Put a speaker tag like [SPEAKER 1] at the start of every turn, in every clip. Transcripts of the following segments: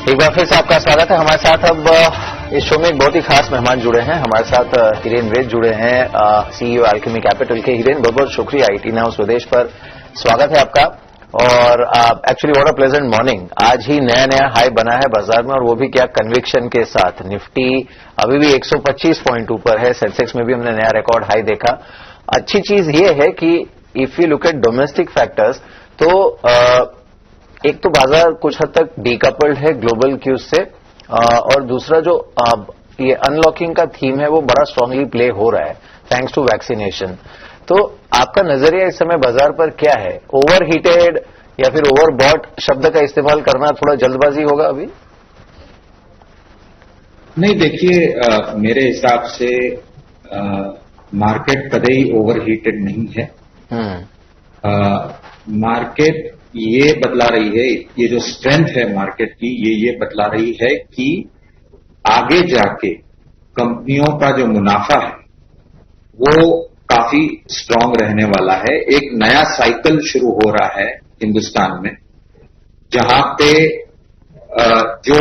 [SPEAKER 1] एक बार फिर से आपका स्वागत है। हमारे साथ अब इस शो में एक बहुत ही खास मेहमान जुड़े हैं। हमारे साथ हिरेन वैद जुड़े हैं, सीईओ अल्केमी कैपिटल के। हिरेन, बहुत बहुत शुक्रिया आईटी नाउ स्वदेश पर स्वागत है आपका। और actually what a pleasant morning. आज ही नया नया हाई बना है बाजार में, और वो भी क्या कन्विक्शन के साथ। निफ्टी अभी भी 125 पॉइंट ऊपर है, सेंसेक्स में भी हमने नया रिकॉर्ड हाई देखा। अच्छी चीज ये है कि if you look at domestic factors तो एक तो बाजार कुछ हद तक डीकपल्ड है ग्लोबल क्यूज से, और दूसरा जो ये अनलॉकिंग का थीम है वो बड़ा स्ट्रांगली प्ले हो रहा है थैंक्स टू वैक्सीनेशन। तो आपका नजरिया इस समय बाजार पर क्या है? ओवर हीटेड या फिर ओवर बॉट शब्द का इस्तेमाल करना थोड़ा जल्दबाजी होगा अभी?
[SPEAKER 2] नहीं, देखिए, मेरे हिसाब से मार्केट कदे ही ओवर हीटेड नहीं है। मार्केट ये बतला रही है, ये जो स्ट्रेंथ है मार्केट की, ये बतला रही है कि आगे जाके कंपनियों का जो मुनाफा है वो काफी स्ट्रांग रहने वाला है। एक नया साइकिल शुरू हो रहा है हिंदुस्तान में, जहां पे जो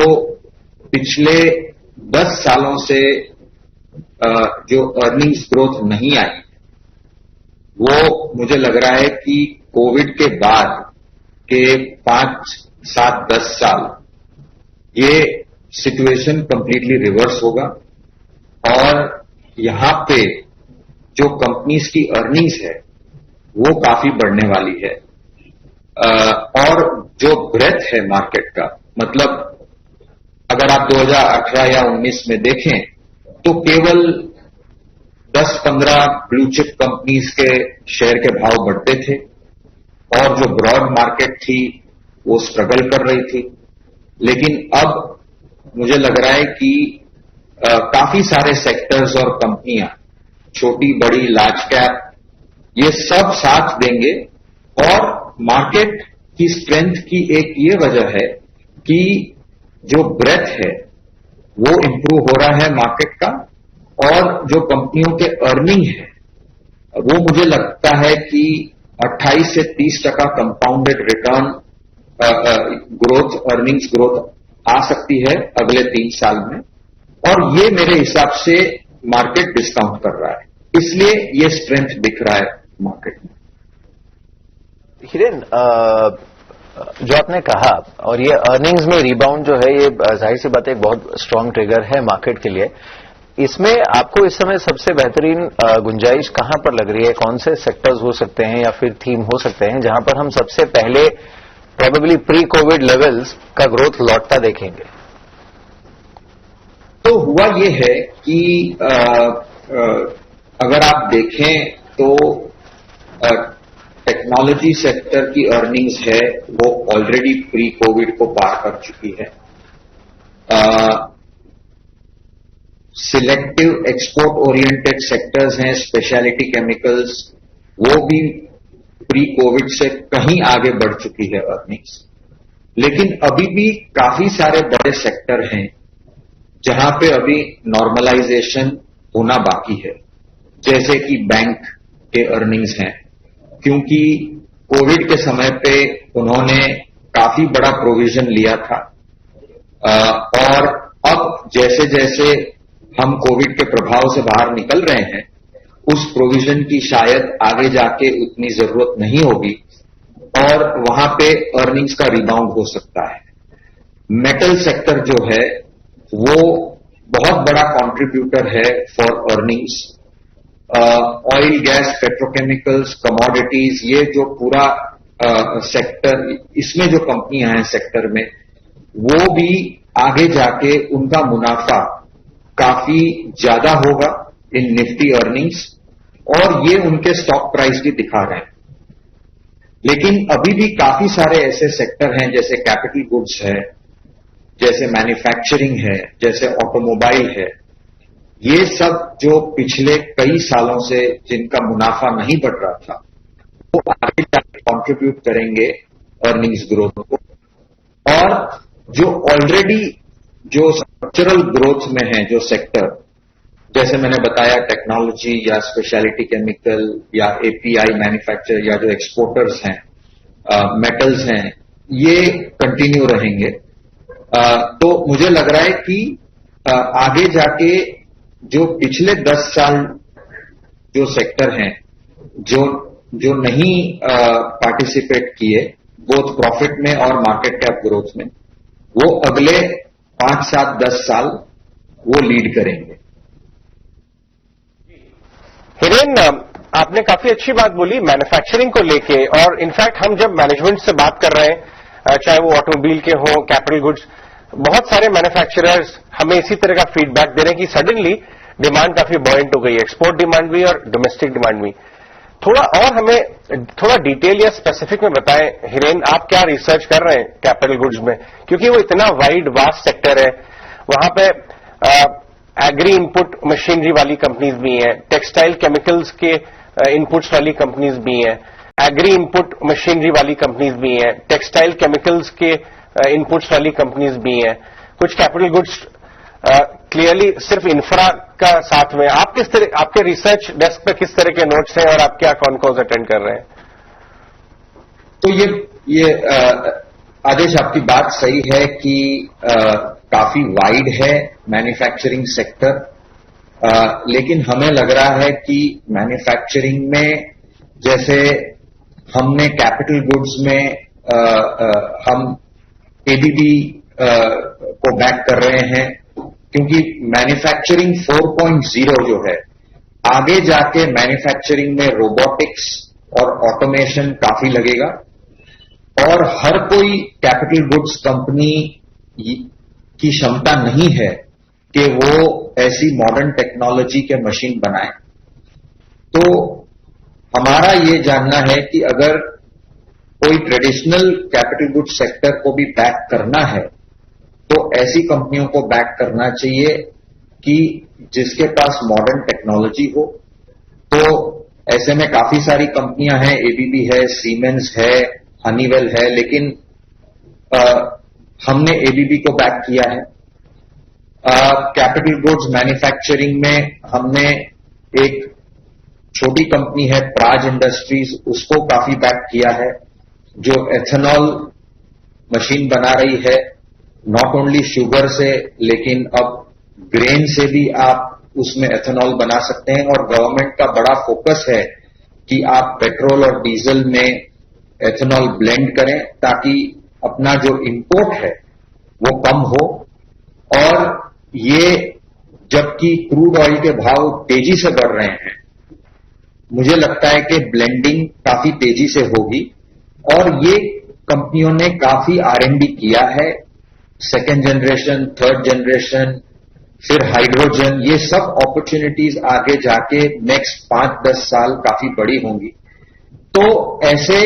[SPEAKER 2] पिछले 10 सालों से जो अर्निंग्स ग्रोथ नहीं आई, वो मुझे लग रहा है कि कोविड के बाद के 5, 7, 10 साल ये सिचुएशन कंप्लीटली रिवर्स होगा, और यहां पे जो कंपनीज की अर्निंग्स है वो काफी बढ़ने वाली है। और जो ब्रेथ है मार्केट का, मतलब अगर आप 2018 या 19 में देखें तो केवल 10-15 ब्लू चिप कंपनीज के शेयर के भाव बढ़ते थे, और जो ब्रॉड मार्केट थी वो स्ट्रगल कर रही थी। लेकिन अब मुझे लग रहा है कि काफी सारे सेक्टर्स और कंपनियां, छोटी बड़ी लार्ज कैप, ये सब साथ देंगे। और मार्केट की स्ट्रेंथ की एक ये वजह है कि जो ब्रेथ है वो इंप्रूव हो रहा है मार्केट का, और जो कंपनियों के अर्निंग है वो मुझे लगता है कि 28 से 30% compounded return growth, earnings growth आ सकती है अगले 3 साल में। और ये मेरे हिसाब से मार्केट डिस्काउंट कर रहा है, इसलिए ये स्ट्रेंथ दिख रहा है मार्केट में।
[SPEAKER 1] हिरेन, जो आपने कहा, और ये अर्निंग्स में रिबाउंड जो है, ये जाहिर सी बात है एक बहुत स्ट्रांग ट्रिगर है मार्केट के लिए। इसमें आपको इस समय सबसे बेहतरीन गुंजाइश कहां पर लग रही है? कौन से सेक्टर्स हो सकते हैं या फिर थीम हो सकते हैं जहां पर हम सबसे पहले प्रोबेबली प्री कोविड लेवल्स का ग्रोथ लौटता देखेंगे?
[SPEAKER 2] तो हुआ ये है कि अगर आप देखें तो टेक्नोलॉजी सेक्टर की अर्निंग्स है वो ऑलरेडी प्री कोविड को पार कर चुकी है। सिलेक्टिव एक्सपोर्ट ओरिएंटेड सेक्टर्स हैं, स्पेशलिटी केमिकल्स, वो भी प्री कोविड से कहीं आगे बढ़ चुकी है अर्निंग्स। लेकिन अभी भी काफी सारे बड़े सेक्टर हैं जहां पे अभी नॉर्मलाइजेशन होना बाकी है, जैसे कि बैंक के अर्निंग्स हैं, क्योंकि कोविड के समय पे उन्होंने काफी बड़ा प्रोविजन लिया था, और अब जैसे जैसे हम कोविड के प्रभाव से बाहर निकल रहे हैं, उस प्रोविजन की शायद आगे जाके उतनी जरूरत नहीं होगी, और वहां पे अर्निंग्स का रिबाउंड हो सकता है। मेटल सेक्टर जो है वो बहुत बड़ा कंट्रीब्यूटर है for earnings. Oil, gas, petrochemicals, commodities, ये जो पूरा सेक्टर, इसमें जो कंपनियां हैं सेक्टर में, वो भी आगे जाके उनका मुनाफा काफी ज्यादा होगा इन निफ्टी अर्निंग्स, और ये उनके स्टॉक प्राइस भी दिखा रहे हैं। लेकिन अभी भी काफी सारे ऐसे सेक्टर हैं, जैसे कैपिटल गुड्स है, जैसे मैन्युफैक्चरिंग है, जैसे ऑटोमोबाइल है, ये सब जो पिछले कई सालों से जिनका मुनाफा नहीं बढ़ रहा था, वो आगे जाके कॉन्ट्रीब्यूट करेंगे अर्निंग्स ग्रोथ को। और जो ऑलरेडी जो स्ट्रक्चरल ग्रोथ में है जो सेक्टर, जैसे मैंने बताया टेक्नोलॉजी या स्पेशलिटी केमिकल या एपीआई मैन्युफैक्चर या जो एक्सपोर्टर्स हैं, मेटल्स हैं, ये कंटिन्यू रहेंगे। तो मुझे लग रहा है कि आगे जाके जो पिछले 10 साल जो सेक्टर हैं जो नहीं पार्टिसिपेट किए बोथ प्रॉफिट में और मार्केट कैप ग्रोथ में, वो अगले 5, 7, 10 साल वो लीड करेंगे।
[SPEAKER 3] हिरेन, आपने काफी अच्छी बात बोली मैन्युफैक्चरिंग को लेके, और इनफैक्ट हम जब मैनेजमेंट से बात कर रहे हैं, चाहे वो ऑटोमोबाइल के हों, कैपिटल गुड्स, बहुत सारे मैन्युफैक्चरर्स हमें इसी तरह का फीडबैक दे रहे हैं कि सडनली डिमांड काफी बॉयंट हो गई है, एक्सपोर्ट डिमांड भी और डोमेस्टिक डिमांड भी। थोड़ा और हमें थोड़ा डिटेल या स्पेसिफिक में बताएं हिरेन, आप क्या रिसर्च कर रहे हैं कैपिटल गुड्स में, क्योंकि वो इतना वाइड वास्ट सेक्टर है। वहां पे एग्री इनपुट मशीनरी वाली कंपनीज भी हैं, टेक्सटाइल केमिकल्स के इनपुट्स वाली कंपनीज भी हैं, एग्री इनपुट मशीनरी वाली कंपनीज भी हैं, टेक्सटाइल केमिकल्स के इनपुट्स वाली कंपनीज भी हैं, कुछ कैपिटल गुड्स क्लियरली सिर्फ इंफ्रा का साथ में। आप किस तरह, आपके रिसर्च डेस्क पे किस तरह के नोट्स हैं और आप क्या कॉन्कॉज अटेंड कर रहे हैं?
[SPEAKER 2] तो ये आदेश, आपकी बात सही है कि काफी वाइड है मैन्युफैक्चरिंग सेक्टर, लेकिन हमें लग रहा है कि मैन्युफैक्चरिंग में जैसे हमने कैपिटल गुड्स में हम एबीबी को बैक कर रहे हैं, क्योंकि मैन्युफैक्चरिंग 4.0 जो है, आगे जाके मैन्युफैक्चरिंग में रोबोटिक्स और ऑटोमेशन काफी लगेगा, और हर कोई कैपिटल गुड्स कंपनी की क्षमता नहीं है कि वो ऐसी मॉडर्न टेक्नोलॉजी के मशीन बनाए। तो हमारा ये जानना है कि अगर कोई ट्रेडिशनल कैपिटल गुड्स सेक्टर को भी बैक करना है तो ऐसी कंपनियों को बैक करना चाहिए कि जिसके पास मॉडर्न टेक्नोलॉजी हो। तो ऐसे में काफी सारी कंपनियां हैं, एबीबी है, सीमेंस है, हनीवेल है, लेकिन हमने एबीबी को बैक किया है। कैपिटल गुड्स मैन्युफैक्चरिंग में हमने एक छोटी कंपनी है प्राज इंडस्ट्रीज, उसको काफी बैक किया है, जो एथेनॉल मशीन बना रही है, नॉट ओनली शुगर से लेकिन अब ग्रेन से भी आप उसमें एथेनॉल बना सकते हैं। और गवर्नमेंट का बड़ा फोकस है कि आप पेट्रोल और डीजल में एथेनॉल ब्लेंड करें ताकि अपना जो इंपोर्ट है वो कम हो। और ये जबकि क्रूड ऑयल के भाव तेजी से बढ़ रहे हैं, मुझे लगता है कि ब्लेंडिंग काफी तेजी से होगी, और ये कंपनियों ने काफी R&D किया है, सेकेंड जनरेशन, थर्ड जनरेशन, फिर हाइड्रोजन, ये सब अपॉर्चुनिटीज आगे जाके नेक्स्ट 5-10 साल काफी बड़ी होंगी। तो ऐसे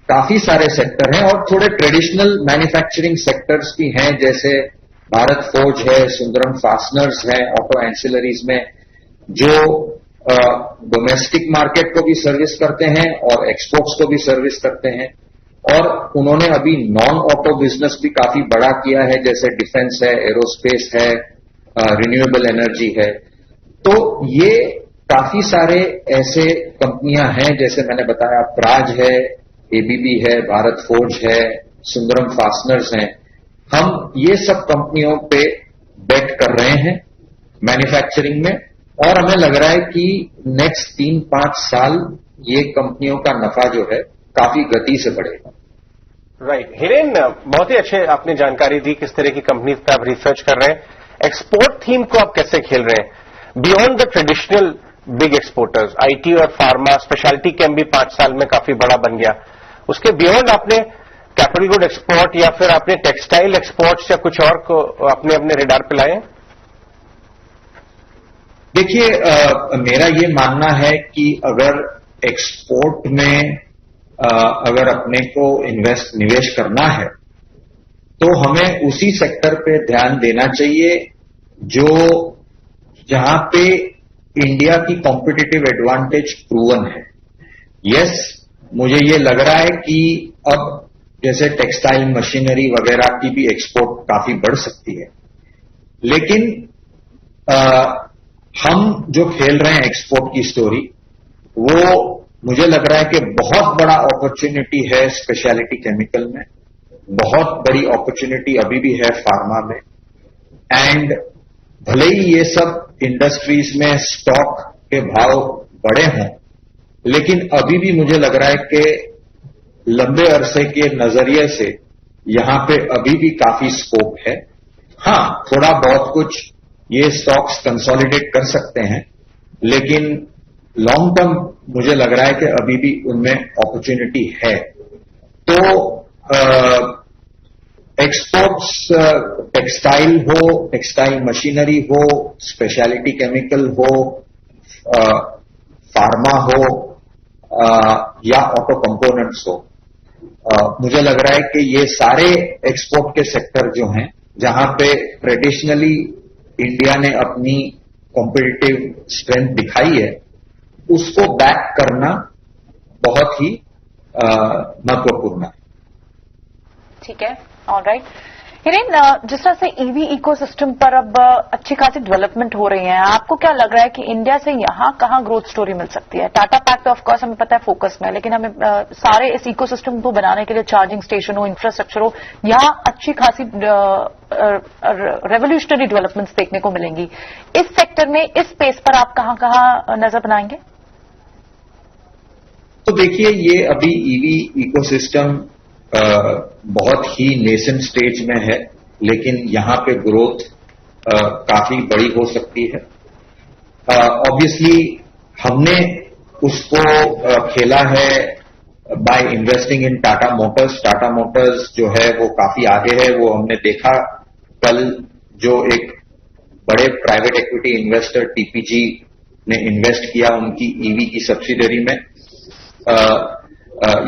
[SPEAKER 2] काफी सारे सेक्टर हैं, और थोड़े ट्रेडिशनल मैन्युफैक्चरिंग सेक्टर्स भी हैं, जैसे भारत फोर्ज है, सुंदरम फास्टनर्स है, ऑटो एंसिलरीज में, जो डोमेस्टिक मार्केट को भी सर्विस करते हैं और एक्सपोर्ट्स को भी सर्विस करते हैं। और उन्होंने अभी नॉन ऑटो बिजनेस भी काफी बड़ा किया है, जैसे डिफेंस है, एरोस्पेस है, रिन्यूएबल एनर्जी है। तो ये काफी सारे ऐसे कंपनियां हैं, जैसे मैंने बताया प्राज है, एबीबी है, भारत फोर्ज है, सुंदरम फास्टनर्स हैं। हम ये सब कंपनियों पे बेट कर रहे हैं मैन्युफैक्चरिंग में, और हमें लग रहा है कि नेक्स्ट 3-5 साल ये कंपनियों का नफा जो है काफी गति से बढ़ेगा।
[SPEAKER 3] राइट हिरेन, बहुत ही अच्छे आपने जानकारी दी किस तरह की कंपनीज पे आप रिसर्च कर रहे हैं। एक्सपोर्ट थीम को आप कैसे खेल रहे हैं beyond the traditional big exporters? IT और फार्मा, स्पेशलिटी केम भी 5 साल में काफी बड़ा बन गया। उसके बियॉन्ड आपने कैपिटल गुड एक्सपोर्ट या फिर आपने टेक्सटाइल एक्सपोर्ट्स या कुछ और को अपने अपने रेडार पे लाए?
[SPEAKER 2] देखिए, मेरा ये मानना है कि अगर एक्सपोर्ट में अगर अपने को निवेश करना है तो हमें उसी सेक्टर पे ध्यान देना चाहिए जहां पे इंडिया की कॉम्पिटिटिव एडवांटेज प्रूवन है। यस, मुझे ये लग रहा है कि अब जैसे टेक्सटाइल मशीनरी वगैरह की भी एक्सपोर्ट काफी बढ़ सकती है, लेकिन हम जो खेल रहे हैं एक्सपोर्ट की स्टोरी, वो मुझे लग रहा है कि बहुत बड़ा अपॉर्चुनिटी है स्पेशलिटी केमिकल में, बहुत बड़ी अपॉर्चुनिटी अभी भी है फार्मा में। एंड भले ही ये सब इंडस्ट्रीज में स्टॉक के भाव बढ़े हों, लेकिन अभी भी मुझे लग रहा है कि लंबे अरसे के नजरिए से यहां पे अभी भी काफी स्कोप है। हां, थोड़ा बहुत कुछ ये स्टॉक्स कंसोलिडेट कर सकते हैं, लेकिन लॉन्ग टर्म मुझे लग रहा है कि अभी भी उनमें अपॉर्चुनिटी है। तो एक्सपोर्ट्स, टेक्सटाइल हो, टेक्सटाइल मशीनरी हो, स्पेशलिटी केमिकल हो, फार्मा हो या ऑटो कंपोनेंट्स हो, मुझे लग रहा है कि ये सारे एक्सपोर्ट के सेक्टर जो हैं, जहां पे ट्रेडिशनली इंडिया ने अपनी कॉम्पिटिटिव स्ट्रेंथ दिखाई है, उसको बैक करना बहुत ही महत्वपूर्ण है।
[SPEAKER 4] ठीक है, ऑलराइट। हिरेन, जिस तरह से ईवी इकोसिस्टम पर अब अच्छी खासी डेवलपमेंट हो रही है, आपको क्या लग रहा है कि इंडिया से यहां कहां ग्रोथ स्टोरी मिल सकती है? टाटा पैक तो ऑफकोर्स हमें पता है फोकस में, लेकिन हमें सारे इस इकोसिस्टम को बनाने के लिए चार्जिंग स्टेशन हो, इंफ्रास्ट्रक्चर हो, यहां अच्छी खासी रेवोल्यूशनरी डेवलपमेंट्स देखने को मिलेंगी। इस सेक्टर में, इस स्पेस पर आप कहां कहां नजर बनाएंगे?
[SPEAKER 2] तो देखिए, ये अभी ईवी इकोसिस्टम बहुत ही नेसेंट स्टेज में है, लेकिन यहां पे ग्रोथ काफी बड़ी हो सकती है। ऑब्वियसली हमने उसको खेला है by investing in Tata Motors. Tata Motors जो है वो काफी आगे है, वो हमने देखा कल जो एक बड़े प्राइवेट इक्विटी इन्वेस्टर टीपीजी ने इन्वेस्ट किया उनकी ईवी की सब्सिडरी में।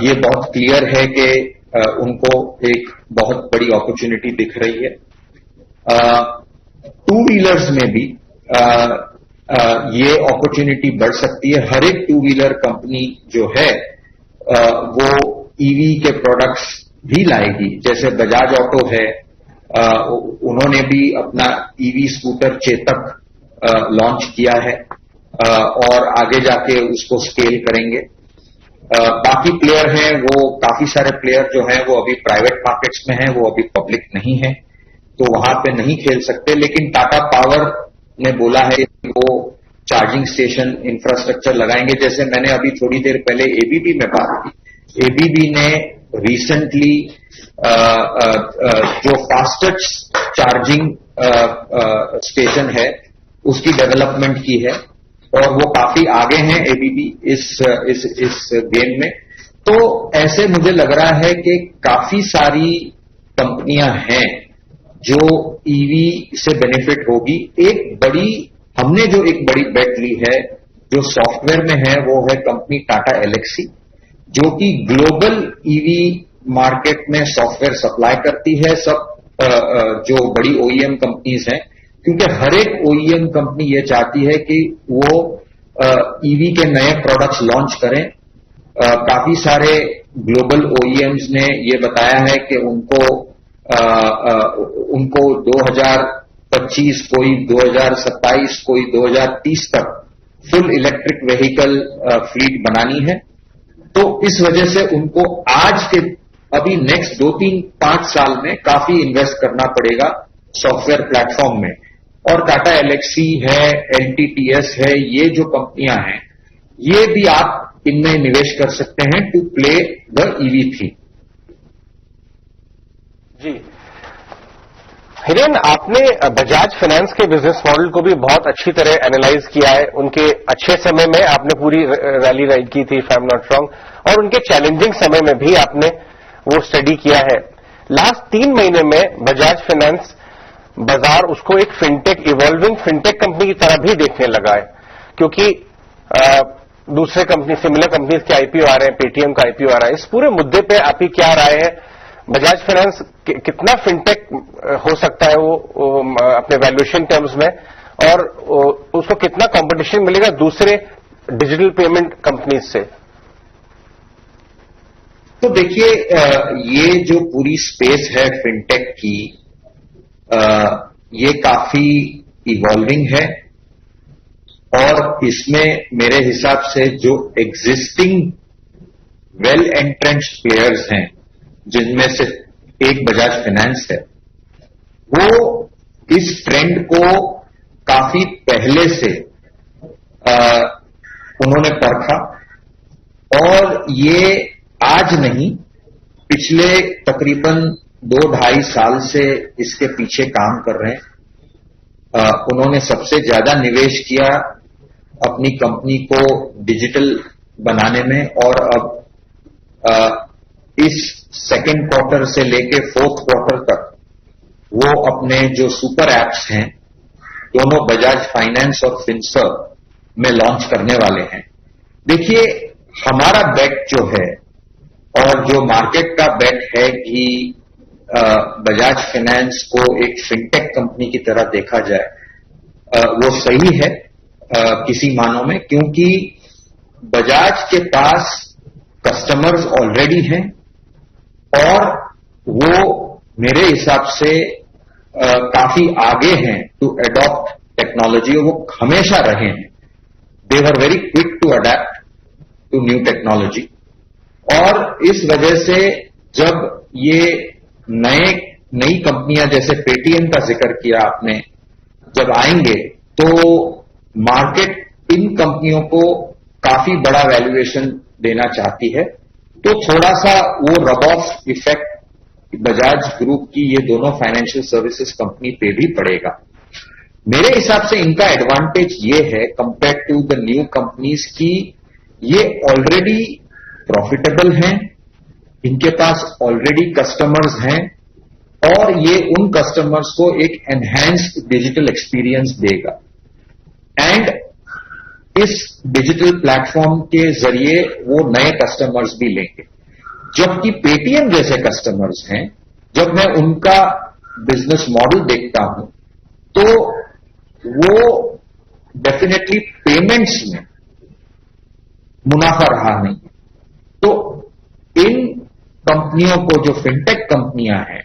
[SPEAKER 2] ये बहुत क्लियर है कि उनको एक बहुत बड़ी अपॉर्चुनिटी दिख रही है। टू व्हीलर्स में भी ये अपॉर्चुनिटी बढ़ सकती है। हर एक टू व्हीलर कंपनी जो है वो ईवी के प्रोडक्ट्स भी लाएगी। जैसे बजाज ऑटो है, उन्होंने भी अपना ईवी स्कूटर चेतक लॉन्च किया है और आगे जाके उसको स्केल करेंगे। बाकी प्लेयर हैं, वो काफी सारे प्लेयर जो हैं वो अभी प्राइवेट मार्केट्स में हैं, वो अभी पब्लिक नहीं है, तो वहां पे नहीं खेल सकते। लेकिन टाटा पावर ने बोला है कि वो चार्जिंग स्टेशन इंफ्रास्ट्रक्चर लगाएंगे। जैसे मैंने अभी थोड़ी देर पहले एबीबी में बात की, एबीबी ने रिसेंटली जो फास्टेस्ट चार्जिंग स्टेशन है उसकी डेवलपमेंट की है और वो काफी आगे हैं एबीबी इस गेम में। तो ऐसे मुझे लग रहा है कि काफी सारी कंपनियां हैं जो ईवी से बेनिफिट होगी। हमने जो एक बड़ी बेट ली है जो सॉफ्टवेयर में है, वो है कंपनी टाटा एलेक्सी, जो कि ग्लोबल ईवी मार्केट में सॉफ्टवेयर सप्लाई करती है सब जो बड़ी ओईएम कंपनीज हैं, क्योंकि हर एक ओईएम कंपनी ये चाहती है कि वो ईवी के नए प्रोडक्ट्स लॉन्च करें। काफी सारे ग्लोबल ओईएम्स ने ये बताया है कि उनको 2025, कोई 2027, कोई 2030 तक फुल इलेक्ट्रिक व्हीकल फ्लीट बनानी है। तो इस वजह से उनको आज के अभी नेक्स्ट 2-3-5 साल में काफी इन्वेस्ट करना पड़ेगा सॉफ्टवेयर प्लेटफॉर्म में। और टाटा एलेक्सी है, एलटीटीएस है, ये जो कंपनियां हैं, ये भी आप इनमें निवेश कर सकते हैं to play the EV theme.
[SPEAKER 3] जी हिरेन, आपने बजाज फाइनेंस के बिजनेस मॉडल को भी बहुत अच्छी तरह एनालाइज किया है। उनके अच्छे समय में आपने पूरी रैली राइड की थी, if I am not wrong, और उनके चैलेंजिंग समय में भी आपने वो स्टडी किया है। लास्ट 3 महीने में बजाज फाइनेंस बाजार उसको एक फिनटेक, इवॉल्विंग फिनटेक कंपनी की तरह भी देखने लगा है, क्योंकि दूसरे कंपनी, सिमिलर कंपनीज के आईपीओ आ रहे हैं, पेटीएम का आईपीओ आ रहा है। इस पूरे मुद्दे पे आपकी क्या राय है? बजाज फाइनेंस कितना फिनटेक हो सकता है वो अपने वैल्यूएशन टर्म्स में, और उसको कितना कंपटीशन मिलेगा दूसरे डिजिटल पेमेंट कंपनीज से?
[SPEAKER 2] तो देखिए, ये जो पूरी स्पेस है फिनटेक की, ये काफी इवॉल्विंग है और इसमें मेरे हिसाब से जो एग्जिस्टिंग वेल एंट्रेंच्ड प्लेयर्स हैं, जिनमें से एक बजाज फाइनेंस है, वो इस ट्रेंड को काफी पहले से उन्होंने परखा और ये आज नहीं, पिछले तकरीबन 2-2.5 साल से इसके पीछे काम कर रहे हैं। उन्होंने सबसे ज्यादा निवेश किया अपनी कंपनी को डिजिटल बनाने में और अब इस सेकेंड क्वार्टर से लेके फोर्थ क्वार्टर तक वो अपने जो सुपर एप्स हैं दोनों बजाज फाइनेंस और फिनसर्व में लॉन्च करने वाले हैं। देखिए, हमारा बेट जो है और जो मार्केट का बेट है कि बजाज फाइनेंस को एक फिनटेक कंपनी की तरह देखा जाए, वो सही है किसी मानों में, क्योंकि बजाज के पास कस्टमर्स ऑलरेडी हैं और वो मेरे हिसाब से काफी आगे हैं टू अडॉप्ट टेक्नोलॉजी, और वो हमेशा रहे हैं। They were very quick to adapt to new technology, और इस वजह से जब ये नई कंपनियां जैसे पेटीएम का जिक्र किया आपने, जब आएंगे तो मार्केट इन कंपनियों को काफी बड़ा वैल्यूएशन देना चाहती है, तो थोड़ा सा वो rub off effect Bajaj group की ये दोनों फाइनेंशियल सर्विसेज कंपनी पे भी पड़ेगा। मेरे हिसाब से इनका एडवांटेज ये है compare to the new companies की ये ऑलरेडी प्रॉफिटेबल हैं, इनके पास ऑलरेडी कस्टमर्स हैं और ये उन कस्टमर्स को एक एनहांस्ड डिजिटल एक्सपीरियंस देगा एंड इस डिजिटल प्लेटफॉर्म के जरिए वो नए कस्टमर्स भी लेंगे। जबकि पेटीएम जैसे कस्टमर्स हैं, जब मैं उनका बिजनेस मॉडल देखता हूं तो वो डेफिनेटली पेमेंट्स में मुनाफा रहा नहीं। तो इन कंपनियों को, जो फिनटेक कंपनियां हैं,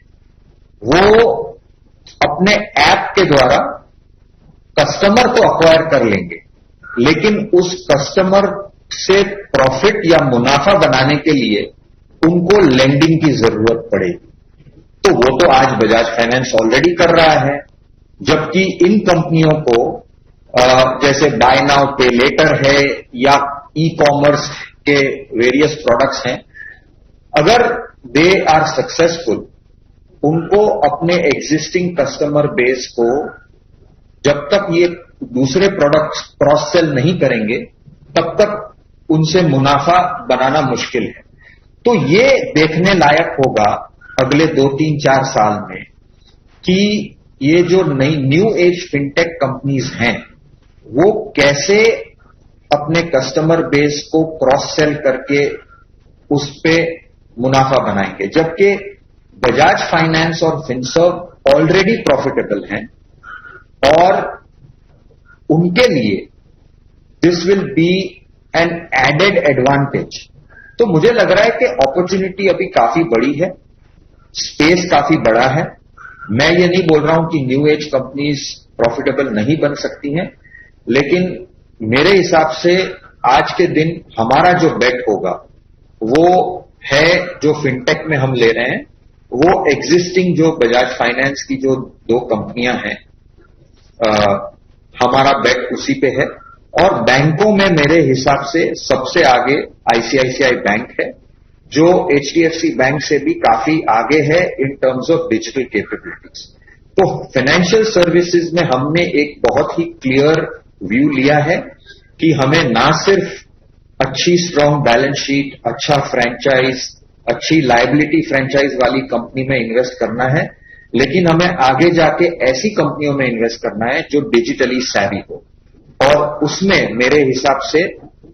[SPEAKER 2] वो अपने ऐप के द्वारा कस्टमर को अक्वायर कर लेंगे, लेकिन उस कस्टमर से प्रॉफिट या मुनाफा बनाने के लिए उनको लेंडिंग की जरूरत पड़ेगी। तो वो तो आज बजाज फाइनेंस ऑलरेडी कर रहा है, जबकि इन कंपनियों को जैसे बाय नाउ पे लेटर है या ई कॉमर्स के वेरियस प्रोडक्ट्स हैं, अगर दे आर सक्सेसफुल, उनको अपने एग्जिस्टिंग कस्टमर बेस को जब तक ये दूसरे प्रोडक्ट्स क्रॉस सेल नहीं करेंगे तब तक उनसे मुनाफा बनाना मुश्किल है। तो ये देखने लायक होगा अगले 2-3-4 साल में कि ये जो नई न्यू एज फिनटेक कंपनीज हैं वो कैसे अपने कस्टमर बेस को क्रॉस सेल करके उस पे मुनाफा बनाएंगे। जबकि बजाज फाइनेंस और फिनसर्व ऑलरेडी प्रॉफिटेबल हैं और उनके लिए this will be an added advantage. तो मुझे लग रहा है कि अपॉर्चुनिटी अभी काफी बड़ी है, स्पेस काफी बड़ा है। मैं ये नहीं बोल रहा हूं कि न्यू एज कंपनीज प्रॉफिटेबल नहीं बन सकती हैं, लेकिन मेरे हिसाब से आज के दिन हमारा जो बेट होगा वो है, जो फिनटेक में हम ले रहे हैं, वो एग्जिस्टिंग जो बजाज फाइनेंस की जो 2 कंपनियां हैं, हमारा बेट उसी पे है। और बैंकों में मेरे हिसाब से सबसे आगे आईसीआईसीआई बैंक है, जो एचडीएफसी बैंक से भी काफी आगे है in terms of digital capabilities. तो फाइनेंशियल सर्विसेज में हमने एक बहुत ही क्लियर व्यू लिया है कि हमें ना सिर्फ अच्छी स्ट्रांग बैलेंस शीट, अच्छा फ्रेंचाइज, अच्छी लायबिलिटी फ्रेंचाइज वाली कंपनी में इन्वेस्ट करना है, लेकिन हमें आगे जाके ऐसी कंपनियों में इन्वेस्ट करना है जो डिजिटली सैवी हो, और उसमें मेरे हिसाब से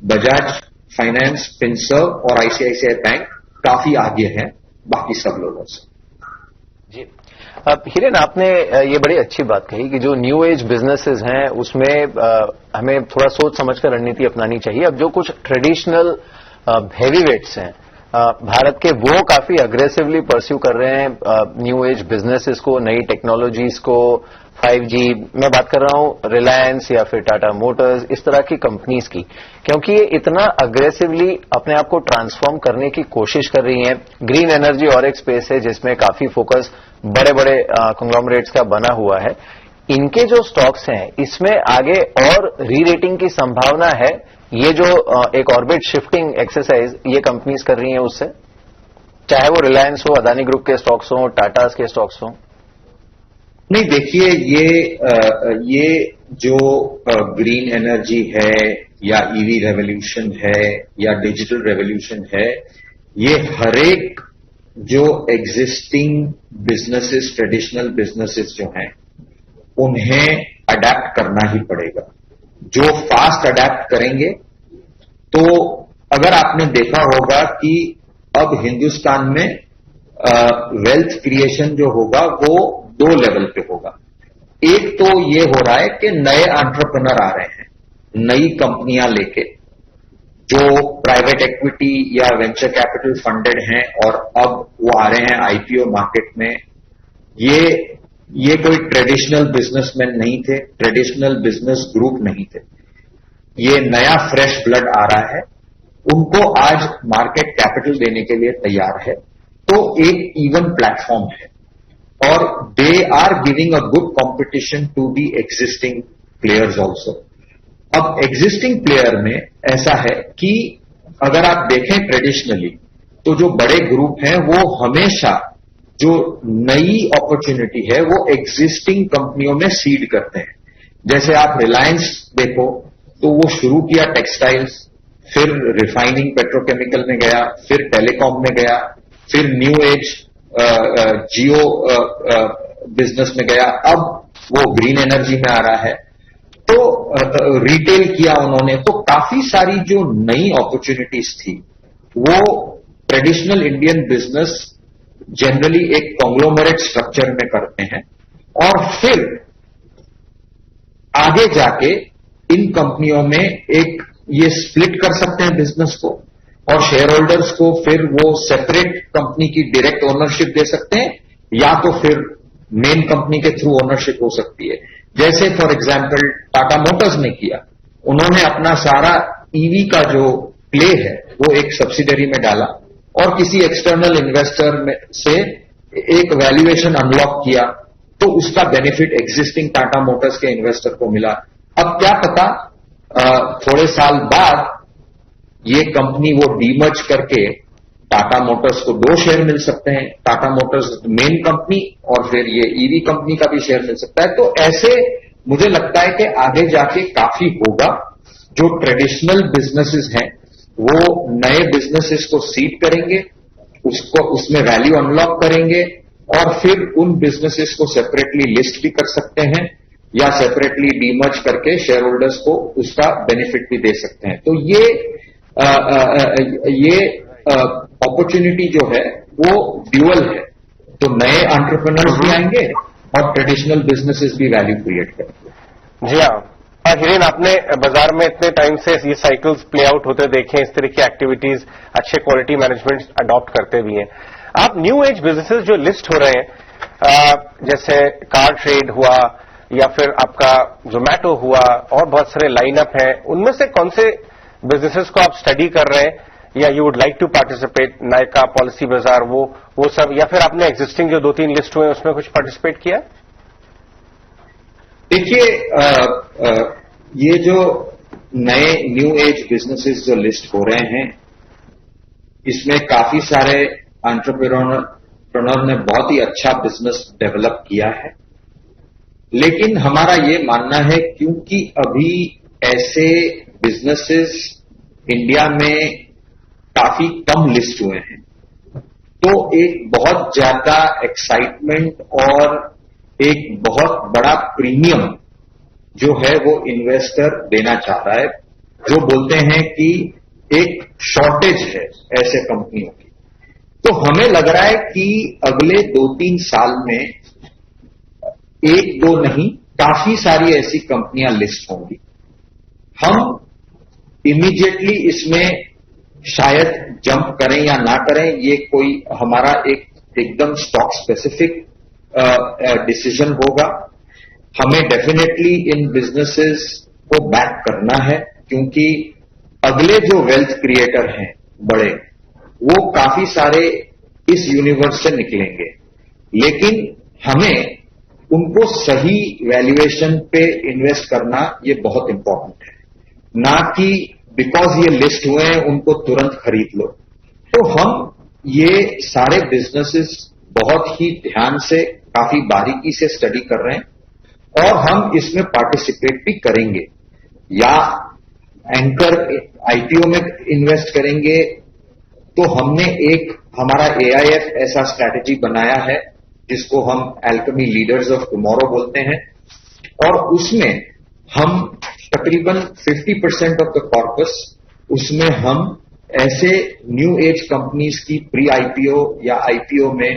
[SPEAKER 2] बजाज फाइनेंस, फिनसर्व और आईसीआईसीआई बैंक काफी आगे हैं बाकी सब लोगों से।
[SPEAKER 1] जी, अब हिरेन, आपने ये बड़ी अच्छी बात कही कि जो न्यू एज बिजनेसेस हैं उसमें हमें थोड़ा सोच समझकर रणनीति अपनानी चाहिए। अब जो कुछ ट्रेडिशनल हेवीवेट्स हैं भारत के, वो काफी अग्रेसिवली परस्यू कर रहे हैं न्यू एज बिजनेसेस को, नई टेक्नोलॉजीज को 5G, मैं बात कर रहा हूं रिलायंस या फिर टाटा मोटर्स, इस तरह की कंपनीज की, क्योंकि ये इतना अग्रेसिवली अपने आप को ट्रांसफॉर्म करने की कोशिश कर रही हैं। ग्रीन एनर्जी और एक स्पेस है जिसमें काफी फोकस बड़े बड़े कंग्लोमरेट्स का बना हुआ है। इनके जो स्टॉक्स हैं इसमें आगे और री रेटिंग की संभावना है? ये जो एक ऑर्बिट शिफ्टिंग एक्सरसाइज ये कंपनीज कर रही हैं उससे, चाहे वो रिलायंस हो, अदानी ग्रुप के स्टॉक्स हो, टाटास के स्टॉक्स हो।
[SPEAKER 2] नहीं, देखिए ये जो ग्रीन एनर्जी है या ईवी रेवोल्यूशन है या डिजिटल रेवोल्यूशन है, ये हरेक जो एग्जिस्टिंग बिजनेसेस, ट्रेडिशनल बिजनेसेस जो हैं, उन्हें अडेप्ट करना ही पड़ेगा। जो फास्ट अडेप्ट करेंगे, तो अगर आपने देखा होगा कि अब हिंदुस्तान में वेल्थ क्रिएशन जो होगा वो 2 लेवल पे होगा। एक तो ये हो रहा है कि नए एंटरप्रेन्योर आ रहे हैं, नई कंपनियां लेके, जो प्राइवेट इक्विटी या वेंचर कैपिटल फंडेड हैं और अब वो आ रहे हैं आईपीओ मार्केट में। ये कोई ट्रेडिशनल बिजनेसमैन नहीं थे, ट्रेडिशनल बिजनेस ग्रुप नहीं थे। ये नया फ्रेश ब्लड आ रहा है, उनको आज मार्केट कैपिटल देने के लिए तैयार है, तो एक इवन प्लेटफॉर्म है और they are giving a good competition to the existing players also. अब एग्जिस्टिंग प्लेयर में ऐसा है कि अगर आप देखें ट्रेडिशनली, तो जो बड़े ग्रुप हैं वो हमेशा जो नई अपॉर्चुनिटी है वो एग्जिस्टिंग कंपनियों में सीड करते हैं। जैसे आप रिलायंस देखो, तो वो शुरू किया टेक्सटाइल्स, फिर रिफाइनिंग पेट्रोकेमिकल में गया, फिर टेलीकॉम में गया, फिर न्यू एज जियो बिजनेस में गया, अब वो ग्रीन एनर्जी में आ रहा है। तो रिटेल किया उन्होंने, तो काफी सारी जो नई अपॉर्चुनिटीज थी वो ट्रेडिशनल इंडियन बिजनेस जनरली एक कॉन्ग्लोमरेट स्ट्रक्चर में करते हैं और फिर आगे जाके इन कंपनियों में एक ये स्प्लिट कर सकते हैं बिजनेस को और शेयर होल्डर्स को फिर वो सेपरेट कंपनी की डायरेक्ट ओनरशिप दे सकते हैं या तो फिर मेन कंपनी के थ्रू ओनरशिप हो सकती है। जैसे फॉर एग्जांपल टाटा मोटर्स ने किया, उन्होंने अपना सारा ईवी का जो प्ले है वो एक सब्सिडरी में डाला और किसी एक्सटर्नल इन्वेस्टर से एक वैल्यूएशन अनलॉक किया, तो उसका बेनिफिट एग्जिस्टिंग टाटा मोटर्स के इन्वेस्टर को मिला। अब क्या पता थोड़े साल बाद ये कंपनी वो डीमर्ज करके टाटा मोटर्स को 2 शेयर मिल सकते हैं, टाटा मोटर्स मेन कंपनी और फिर ये ईवी कंपनी का भी शेयर मिल सकता है। तो ऐसे मुझे लगता है कि आगे जाके काफी होगा। जो ट्रेडिशनल बिजनेसेस हैं वो नए बिजनेसेस को सीड करेंगे, उसको उसमें वैल्यू अनलॉक करेंगे और फिर उन बिजनेसेस को सेपरेटली लिस्ट भी कर सकते हैं या सेपरेटली डीमर्ज करके शेयर होल्डर्स को उसका बेनिफिट भी दे सकते हैं। तो ये अपॉर्चुनिटी जो है वो ड्यूअल है, तो नए एंटरप्रेन्योर्स भी आएंगे और ट्रेडिशनल बिजनेसेस भी वैल्यू क्रिएट करेंगे।
[SPEAKER 3] जी हाँ, और हिरेन, आपने बाजार में इतने टाइम से ये साइकिल्स प्ले आउट होते देखे, इस तरह की एक्टिविटीज अच्छे क्वालिटी मैनेजमेंट अडॉप्ट करते भी हैं। आप न्यू एज बिजनेसेस जो लिस्ट हो रहे हैं, जैसे कार ट्रेड हुआ या फिर आपका जोमैटो हुआ और बहुत सारे लाइनअप हैं, उनमें से कौन से बिजनेसेस को आप स्टडी कर रहे हैं या you would like to participate? Nykaa, Policy Bazaar, वो सब, या फिर आपने एग्जिस्टिंग जो 2-3 लिस्ट हुए उसमें कुछ पार्टिसिपेट किया?
[SPEAKER 2] देखिए, ये जो नए न्यू एज बिजनेसेस जो लिस्ट हो रहे हैं, इसमें काफी सारे एंटरप्रेन्योर ने बहुत ही अच्छा बिजनेस डेवलप किया है। लेकिन हमारा ये मानना है क्योंकि अभी ऐसे बिजनेसेस इंडिया में काफी कम लिस्ट हुए हैं, तो एक बहुत ज्यादा एक्साइटमेंट और एक बहुत बड़ा प्रीमियम जो है वो इन्वेस्टर देना चाह रहा है, जो बोलते हैं कि एक शॉर्टेज है ऐसे कंपनियों की। तो हमें लग रहा है कि अगले 2-3 साल में 1-2 नहीं, काफी सारी ऐसी कंपनियां लिस्ट होंगी। हम इमीडिएटली इसमें शायद जंप करें या ना करें, ये कोई हमारा एकदम स्टॉक स्पेसिफिक डिसीजन होगा। हमें डेफिनेटली इन बिजनेसेस को बैक करना है, क्योंकि अगले जो वेल्थ क्रिएटर हैं बड़े, वो काफी सारे इस यूनिवर्स से निकलेंगे, लेकिन हमें उनको सही वैल्यूएशन पे इन्वेस्ट करना ये बहुत इंपॉर्टेंट है, ना कि बिकॉज ये लिस्ट हुए हैं उनको तुरंत खरीद लो। तो हम ये सारे बिजनेसेस बहुत ही ध्यान से, काफी बारीकी से स्टडी कर रहे हैं और हम इसमें पार्टिसिपेट भी करेंगे, या एंकर आईपीओ में इन्वेस्ट करेंगे। तो हमने एक हमारा AIF ऐसा स्ट्रैटेजी बनाया है जिसको हम एल्केमी लीडर्स ऑफ टुमारो बोलते हैं, और उसमें हम तकरीबन 50% ऑफ द कॉर्पस, उसमें हम ऐसे न्यू एज कंपनीज की प्री आईपीओ या आईपीओ में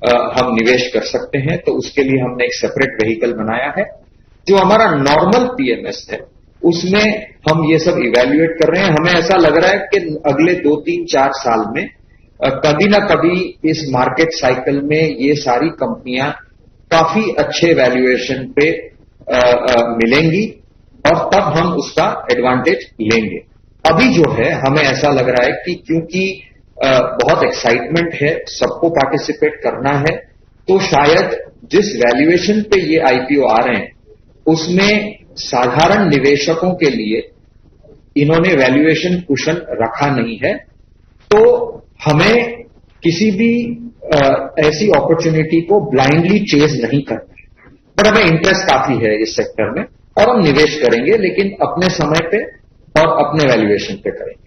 [SPEAKER 2] हम निवेश कर सकते हैं। तो उसके लिए हमने एक सेपरेट व्हीकल बनाया है। जो हमारा नॉर्मल PMS है उसमें हम ये सब इवैल्यूएट कर रहे हैं। हमें ऐसा लग रहा है कि अगले 2, 3, 4 साल में कभी ना कभी इस मार्केट साइकिल में ये सारी कंपनियां काफी अच्छे वैल्यूएशन पे मिलेंगी और तब हम उसका एडवांटेज लेंगे। अभी जो है हमें ऐसा लग रहा है कि क्योंकि बहुत एक्साइटमेंट है, सबको पार्टिसिपेट करना है, तो शायद जिस वैल्यूएशन पे ये आईपीओ आ रहे हैं उसमें साधारण निवेशकों के लिए इन्होंने वैल्यूएशन कुशन रखा नहीं है। तो हमें किसी भी ऐसी अपॉर्चुनिटी को ब्लाइंडली चेज नहीं करना है, पर हमें इंटरेस्ट काफी है इस सेक्टर में और हम निवेश करेंगे, लेकिन अपने समय पे और अपने वैल्यूएशन पे करेंगे।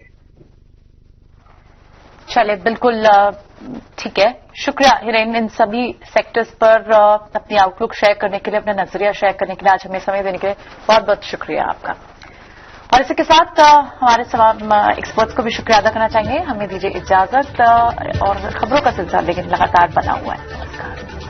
[SPEAKER 4] चलिए, बिल्कुल ठीक है। शुक्रिया हिरेन, इन सभी सेक्टर्स पर अपनी आउटलुक शेयर करने के लिए, अपना नजरिया शेयर करने के लिए, आज हमें समय देने के लिए बहुत बहुत शुक्रिया आपका। और इसी के साथ हमारे तमाम एक्सपर्ट्स को भी शुक्रिया अदा करना चाहेंगे। हमें दीजिए इजाजत, और खबरों का सिलसिला लेकिन लगातार बना हुआ है। नमस्कार।